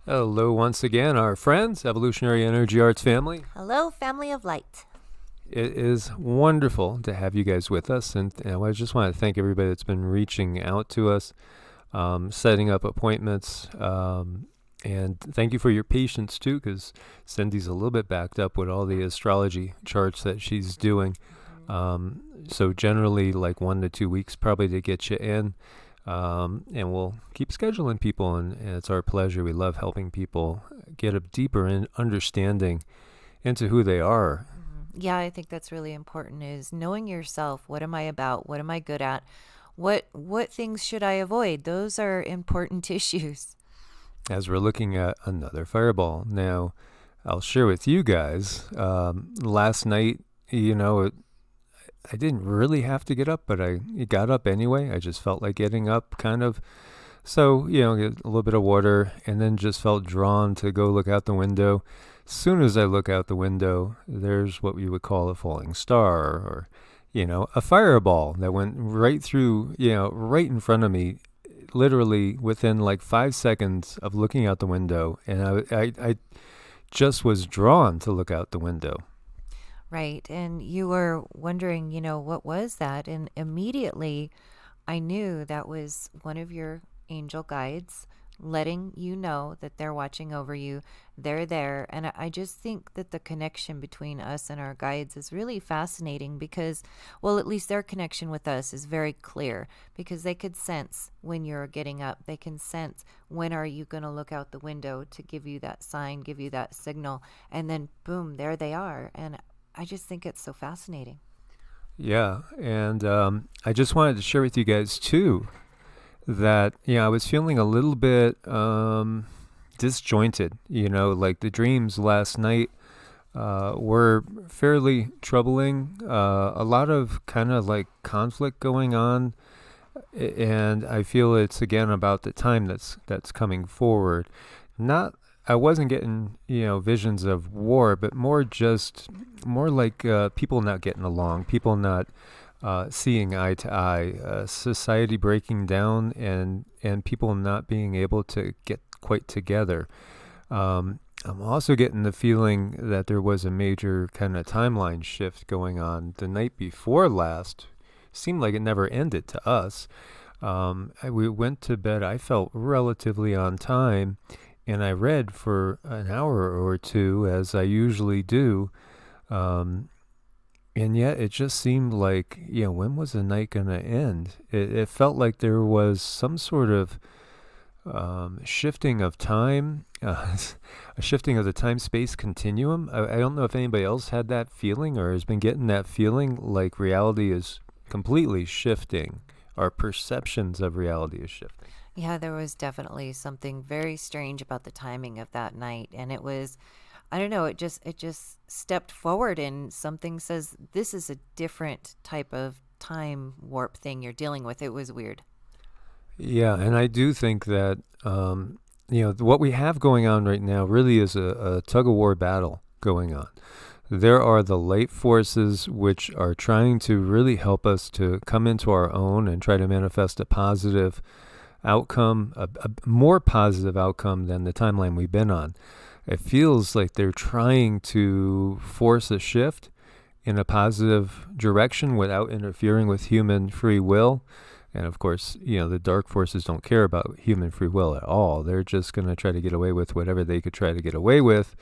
Hello once again, our friends, Evolutionary Energy Arts family. Hello, family of light. It is wonderful to have you guys with us, and I just want to thank everybody that's been reaching out to us, setting up appointments, and thank you for your patience too, because Cindy's a little bit backed up with all the astrology charts that she's doing. So generally, like 1 to 2 weeks probably to get you in. And we'll keep scheduling people, and it's our pleasure. We love helping people get a deeper understanding into who they are. Yeah, I think that's really important, is knowing yourself. What am I about? What am I good at? What things should I avoid? Those are important issues. As we're looking at another fireball. Now, I'll share with you guys, last night, I didn't really have to get up, but I got up anyway. I just felt like getting up, kind of. So, get a little bit of water, and then just felt drawn to go look out the window. As soon as I look out the window, there's what we would call a falling star, or a fireball that went right through, right in front of me, literally within like 5 seconds of looking out the window. And I just was drawn to look out the window. Right. And you were wondering, what was that? And immediately I knew that was one of your angel guides letting you know that they're watching over you. They're there. And I just think that the connection between us and our guides is really fascinating because, well, at least their connection with us is very clear because they could sense when you're getting up. They can sense when are you going to look out the window to give you that sign, give you that signal. And then boom, there they are. And I just think it's so fascinating. Yeah, and I just wanted to share with you guys too that I was feeling a little bit disjointed. Like the dreams last night were fairly troubling. A lot of kind of like conflict going on, and I feel it's again about the time that's coming forward. I wasn't getting, visions of war, but more like people not getting along, people not seeing eye to eye, society breaking down, and people not being able to get quite together. I'm also getting the feeling that there was a major kind of timeline shift going on the night before last. Seemed like it never ended to us. We went to bed, I felt relatively on time. And I read for an hour or two, as I usually do. And yet it just seemed like, when was the night going to end? It felt like there was some sort of shifting of time, a shifting of the time-space continuum. I don't know if anybody else had that feeling or has been getting that feeling like reality is completely shifting. Our perceptions of reality is shifting. Yeah, there was definitely something very strange about the timing of that night. And it was, I don't know, it just stepped forward and something says, this is a different type of time warp thing you're dealing with. It was weird. Yeah, and I do think that, what we have going on right now really is a tug-of-war battle going on. There are the light forces which are trying to really help us to come into our own and try to manifest a positive outcome, a more positive outcome than the timeline we've been on. It feels like they're trying to force a shift in a positive direction without interfering with human free will. And of course, the dark forces don't care about human free will at all. They're just going to try to get away with whatever they could try to get away with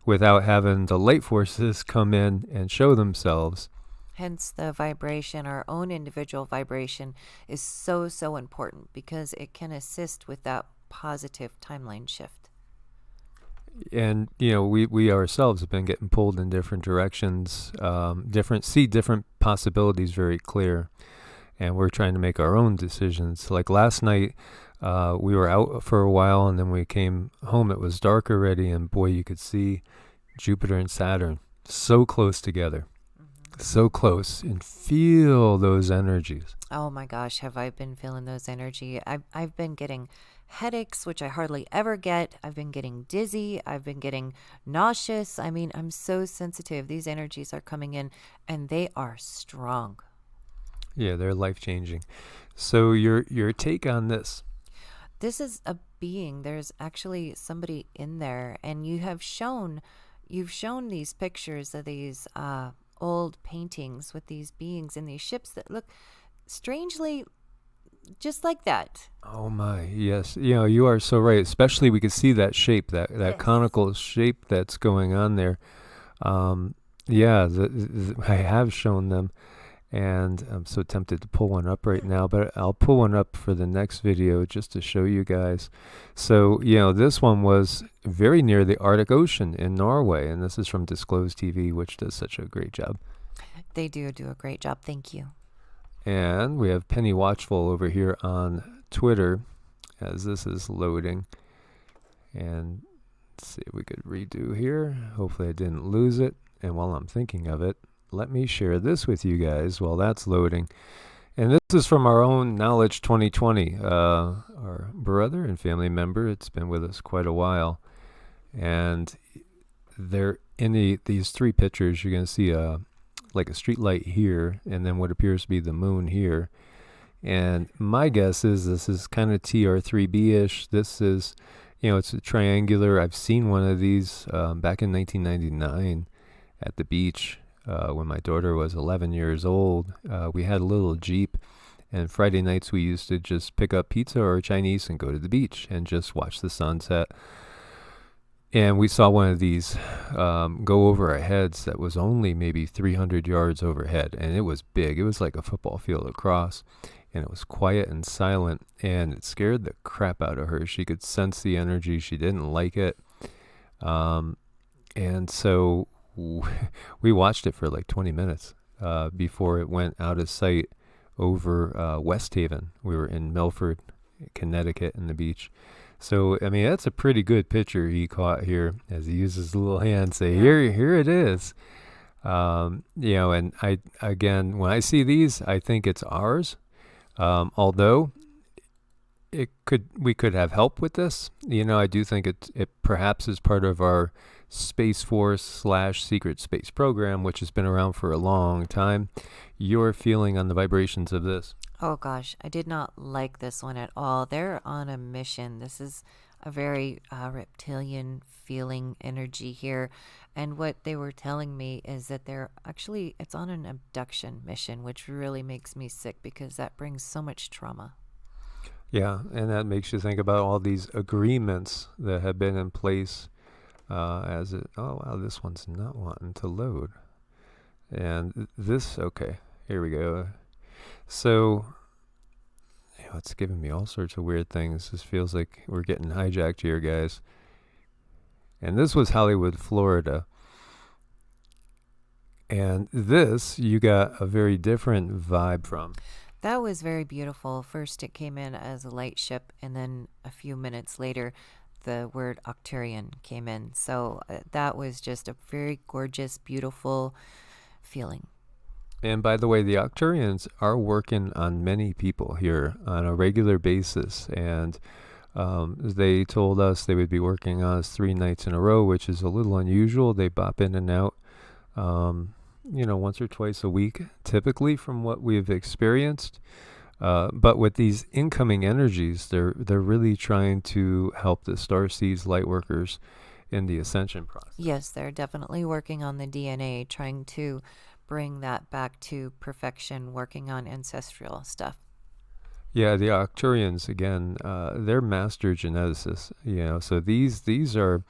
without having the light forces come in and show themselves. Hence, the vibration, our own individual vibration, is so, so important because it can assist with that positive timeline shift. And, we ourselves have been getting pulled in different directions, different possibilities very clear. And we're trying to make our own decisions. Like last night, we were out for a while, and then we came home. It was dark already, and boy, you could see Jupiter and Saturn so close together. So close, and feel those energies. Oh my gosh, have I been feeling those energy? I've been getting headaches, which I hardly ever get. I've been getting dizzy. I've been getting nauseous. I mean, I'm so sensitive. These energies are coming in, and they are strong. Yeah, they're life-changing. So your take on this? This is a being. There's actually somebody in there, and you've shown these pictures of these old paintings with these beings in these ships that look strangely just like that. Oh my, yes. You are so right. Especially we could see that shape, that Yes. conical shape that's going on there. Um, yeah, I have shown them, and I'm so tempted to pull one up right now, but I'll pull one up for the next video just to show you guys. So, this one was very near the Arctic Ocean in Norway, and this is from Disclosed TV, which does such a great job. They do a great job. Thank you. And we have Penny Watchful over here on Twitter as this is loading. And let's see if we could redo here. Hopefully I didn't lose it. And while I'm thinking of it, let me share this with you guys while that's loading. And this is from our own Knowledge 2020, our brother and family member. It's been with us quite a while. And they're in these three pictures. You're going to see like a street light here, and then what appears to be the moon here. And my guess is this is kind of TR3B-ish. This is, it's a triangular. I've seen one of these back in 1999 at the beach when my daughter was 11 years old. We had a little Jeep, and Friday nights we used to just pick up pizza or Chinese and go to the beach and just watch the sunset. And we saw one of these go over our heads that was only maybe 300 yards overhead. And it was big. It was like a football field across. And it was quiet and silent. And it scared the crap out of her. She could sense the energy. She didn't like it. And so we watched it for like 20 minutes before it went out of sight over West Haven. We were in Milford, Connecticut, in the beach. So, I mean, that's a pretty good picture he caught here as he uses his little hand to say, here it is. And again, when I see these, I think it's ours. Although we could have help with this. I do think it perhaps is part of our Space Force / secret space program, which has been around for a long time. Your feeling on the vibrations of this? Oh gosh, I did not like this one at all. They're on a mission. This is a very reptilian feeling energy here. And what they were telling me is that it's on an abduction mission, which really makes me sick because that brings so much trauma. Yeah, and that makes you think about all these agreements that have been in place oh wow, this one's not wanting to load. And okay, here we go. So, it's giving me all sorts of weird things. This feels like we're getting hijacked here, guys. And this was Hollywood, Florida. And this, you got a very different vibe from. That was very beautiful. First, it came in as a light ship, and then a few minutes later, the word Octurian came in. So that was just a very gorgeous, beautiful feeling. And by the way, the Octurians are working on many people here on a regular basis. And they told us they would be working on us 3 nights in a row, which is a little unusual. They bop in and out, once or twice a week, typically from what we've experienced. But with these incoming energies, they're really trying to help the starseeds, light workers in the ascension process. Yes, they're definitely working on the DNA, trying to bring that back to perfection, working on ancestral stuff. Yeah, the Arcturians, again, they're master geneticists, so these are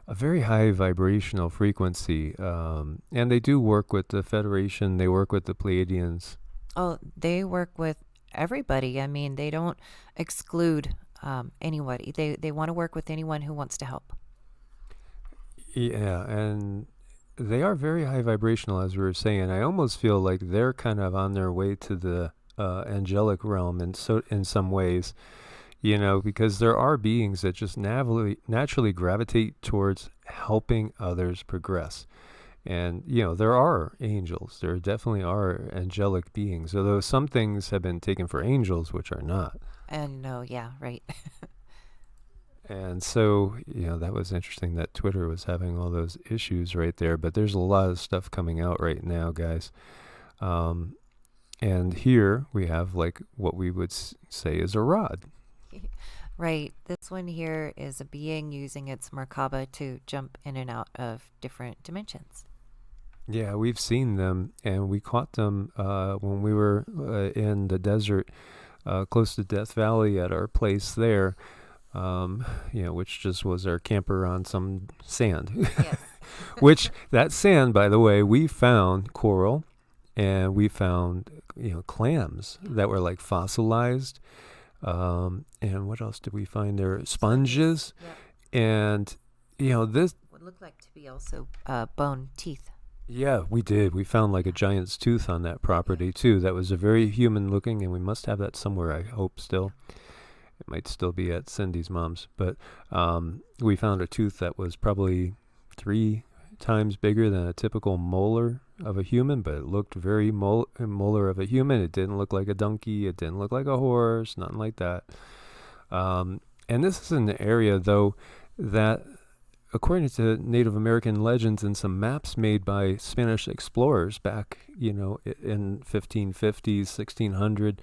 a very high vibrational frequency, and they do work with the Federation, they work with the Pleiadians. Oh, they work with everybody. I mean, they don't exclude anybody. They want to work with anyone who wants to help. Yeah, and they are very high vibrational, as we were saying. I almost feel like they're kind of on their way to the angelic realm in some ways, because there are beings that just naturally gravitate towards helping others progress. And, there are angels. There definitely are angelic beings, although some things have been taken for angels, which are not. And no, yeah, right. And so, that was interesting that Twitter was having all those issues right there. But there's a lot of stuff coming out right now, guys. And here we have like what we would say is a rod. Right. This one here is a being using its Merkaba to jump in and out of different dimensions. Yeah, we've seen them, and we caught them when we were in the desert close to Death Valley at our place there, which just was our camper on some sand. Yes. Which, that sand, by the way, we found coral, and we found, clams that were like fossilized. And what else did we find there? Sponges. Yep. And, this. Would look like to be also bone teeth. Yeah, we did. We found like a giant's tooth on that property too. That was a very human looking, and we must have that somewhere, I hope, still. It might still be at Cindy's mom's. But we found a tooth that was probably 3 times bigger than a typical molar of a human, but it looked very molar of a human. It didn't look like a donkey. It didn't look like a horse, nothing like that. And this is an area, though, that according to Native American legends and some maps made by Spanish explorers back, in 1550s, 1600,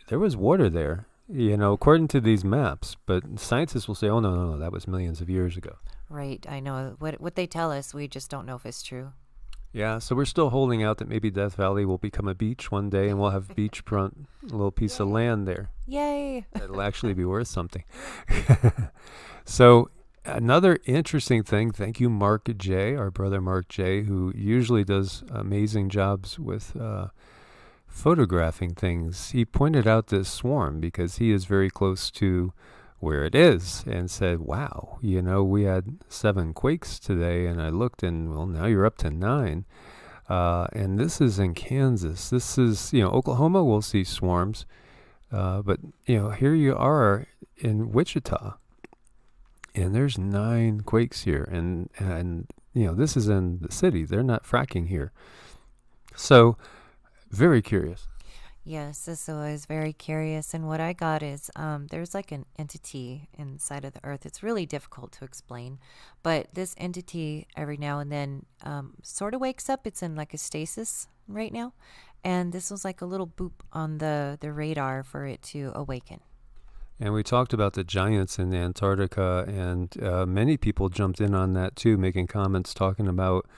there was water there, according to these maps. But scientists will say, oh, no, that was millions of years ago. Right. I know. What they tell us, we just don't know if it's true. Yeah, so we're still holding out that maybe Death Valley will become a beach one day, and we'll have beachfront, a little piece of land there. Yay! That'll actually be worth something. So another interesting thing, thank you, Mark J., our brother Mark J., who usually does amazing jobs with photographing things. He pointed out this swarm because he is very close to where it is and said, wow, we had 7 quakes today, and I looked, and well, now you're up to 9. And this is in Kansas. This is, Oklahoma will see swarms. But, here you are in Wichita, and there's 9 quakes here. And this is in the city. They're not fracking here. So, very curious. Yes, so I was very curious, and what I got is there's like an entity inside of the earth. It's really difficult to explain, but this entity every now and then sort of wakes up. It's in like a stasis right now, and this was like a little boop on the radar for it to awaken. And we talked about the giants in Antarctica, and many people jumped in on that too, making comments talking about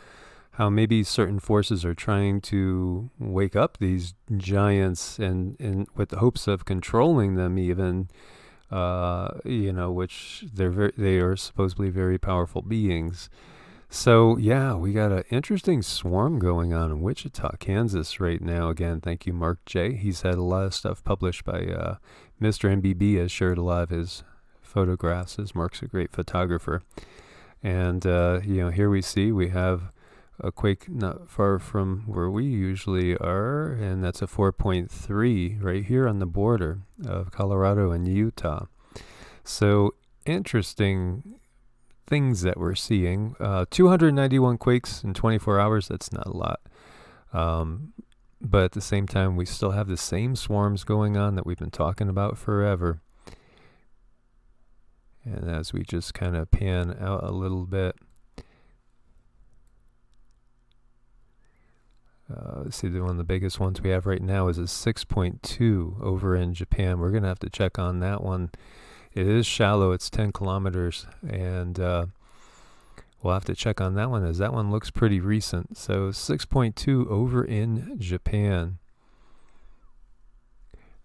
how maybe certain forces are trying to wake up these giants and with the hopes of controlling them even, which they are supposedly very powerful beings. So, yeah, we got an interesting swarm going on in Wichita, Kansas right now. Again, thank you, Mark J. He's had a lot of stuff published by Mr. MBB has shared a lot of his photographs, as Mark's a great photographer. And, here we have a quake not far from where we usually are, and that's a 4.3 right here on the border of Colorado and Utah. So interesting things that we're seeing. 291 quakes in 24 hours, that's not a lot. But at the same time, we still have the same swarms going on that we've been talking about forever. And as we just kind of pan out a little bit, let's see, one of the biggest ones we have right now is a 6.2 over in Japan. We're going to have to check on that one. It is shallow. It's 10 kilometers. And we'll have to check on that one, as that one looks pretty recent. So 6.2 over in Japan.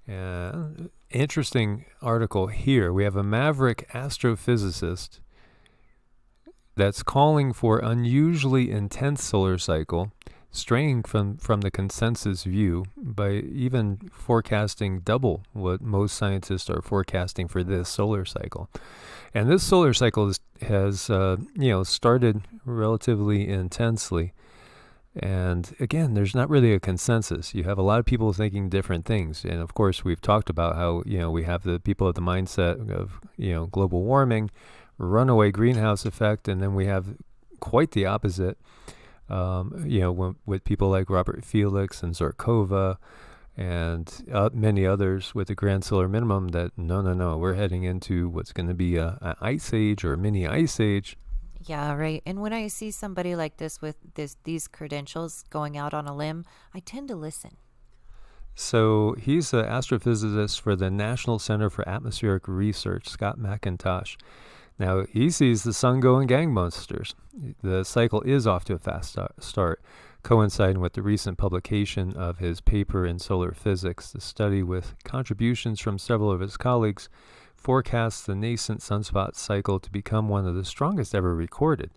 And interesting article here. We have a maverick astrophysicist that's calling for unusually intense solar cycle, straying from the consensus view by even forecasting double what most scientists are forecasting for this solar cycle. And this solar cycle has started relatively intensely. And again, there's not really a consensus. You have a lot of people thinking different things. And of course, we've talked about how, we have the people of the mindset of, global warming, runaway greenhouse effect, and then we have quite the opposite. With people like Robert Felix and Zarkova and many others with the grand solar minimum, that no, we're heading into what's going to be an ice age or a mini ice age. Yeah, right. And when I see somebody like this with these credentials going out on a limb, I tend to listen. So he's an astrophysicist for the National Center for Atmospheric Research, Scott McIntosh. Now, he sees the sun going gangbusters. The cycle is off to a fast start, coinciding with the recent publication of his paper in solar physics. The study, with contributions from several of his colleagues, forecasts the nascent sunspot cycle to become one of the strongest ever recorded.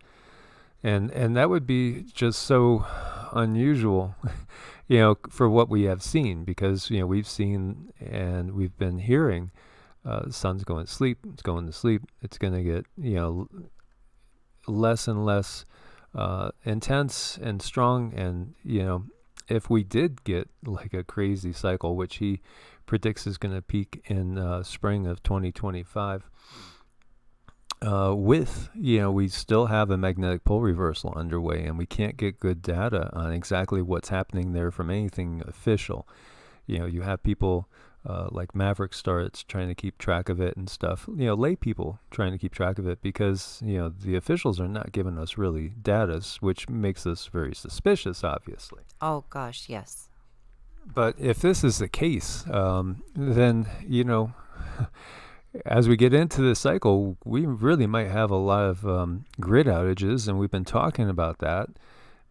And that would be just so unusual, for what we have seen, because, we've seen and we've been hearing the sun's going to sleep, it's going to sleep, it's going to get, less and less intense and strong. And, if we did get like a crazy cycle, which he predicts is going to peak in spring of 2025, we still have a magnetic pole reversal underway, and we can't get good data on exactly what's happening there from anything official. You have people like Maverick Starts trying to keep track of it and stuff, lay people trying to keep track of it, because, the officials are not giving us really data, which makes us very suspicious, obviously. Oh, gosh, yes. But if this is the case, then, as we get into this cycle, we really might have a lot of grid outages, and we've been talking about that.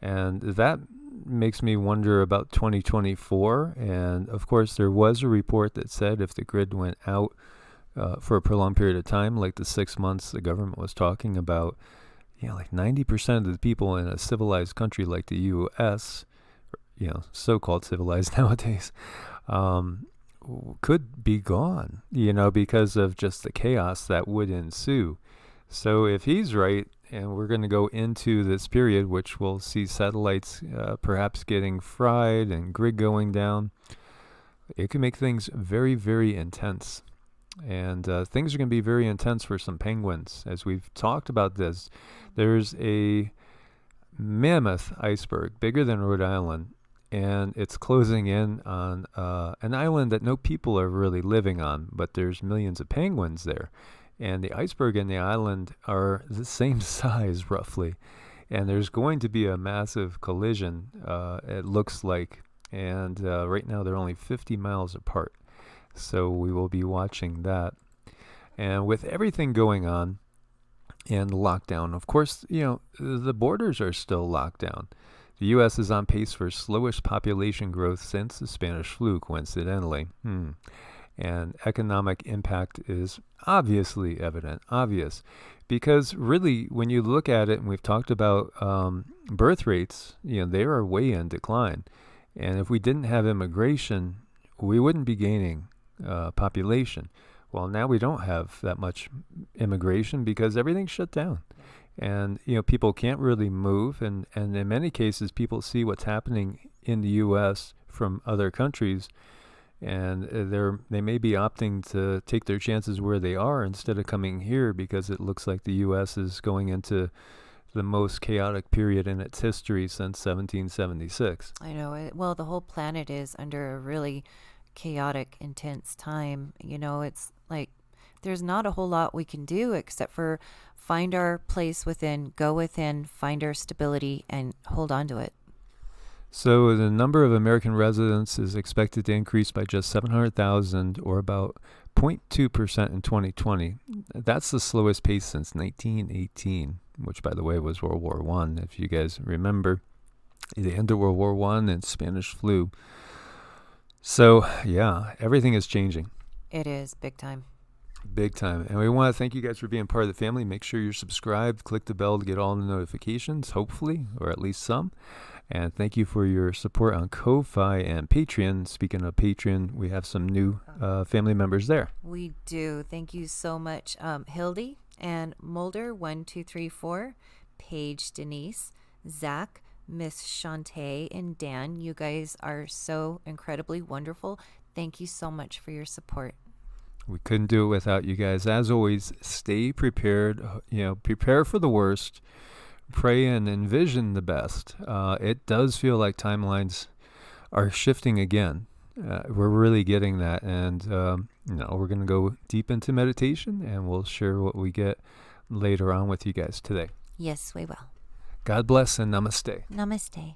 And that makes me wonder about 2024. And of course, there was a report that said if the grid went out for a prolonged period of time, like the 6 months the government was talking about, like 90% of the people in a civilized country like the U.S., so-called civilized nowadays, could be gone, because of just the chaos that would ensue. So if he's right, and we're going to go into this period, which we'll see satellites perhaps getting fried and grid going down, it can make things very, very intense. And things are going to be very intense for some penguins. As we've talked about this, there's a mammoth iceberg, bigger than Rhode Island, and it's closing in on an island that no people are really living on, but there's millions of penguins there. And the iceberg and the island are the same size, roughly. And there's going to be a massive collision, it looks like. And right now they're only 50 miles apart. So we will be watching that. And with everything going on and lockdown, of course, the borders are still locked down. The U.S. is on pace for slowest population growth since the Spanish flu, coincidentally. And economic impact is obviously evident, obvious. Because really, when you look at it, and we've talked about birth rates, they are way in decline. And if we didn't have immigration, we wouldn't be gaining population. Well, now we don't have that much immigration because everything's shut down. And, people can't really move. And in many cases, people see what's happening in the U.S. from other countries. And they may be opting to take their chances where they are instead of coming here, because it looks like the U.S. is going into the most chaotic period in its history since 1776. I know it. Well, the whole planet is under a really chaotic, intense time. It's like there's not a whole lot we can do except for find our place within, go within, find our stability, and hold on to it. So the number of American residents is expected to increase by just 700,000, or about 0.2% in 2020. That's the slowest pace since 1918, which, by the way, was World War I, if you guys remember. The end of World War I and Spanish flu. So, yeah, everything is changing. It is big time. Big time. And we want to thank you guys for being part of the family. Make sure you're subscribed. Click the bell to get all the notifications, hopefully, or at least some. And thank you for your support on Ko-Fi and Patreon. Speaking of Patreon, we have some new family members there. We do. Thank you so much, Hildy and Mulder 1234, Paige, Denise, Zach, Miss Shantae, and Dan. You guys are so incredibly wonderful. Thank you so much for your support. We couldn't do it without you guys. As always, stay prepared. Prepare for the worst. Pray and envision the best. It does feel like timelines are shifting again. We're really getting that. And, we're going to go deep into meditation, and we'll share what we get later on with you guys today. Yes, we will. God bless and namaste. Namaste.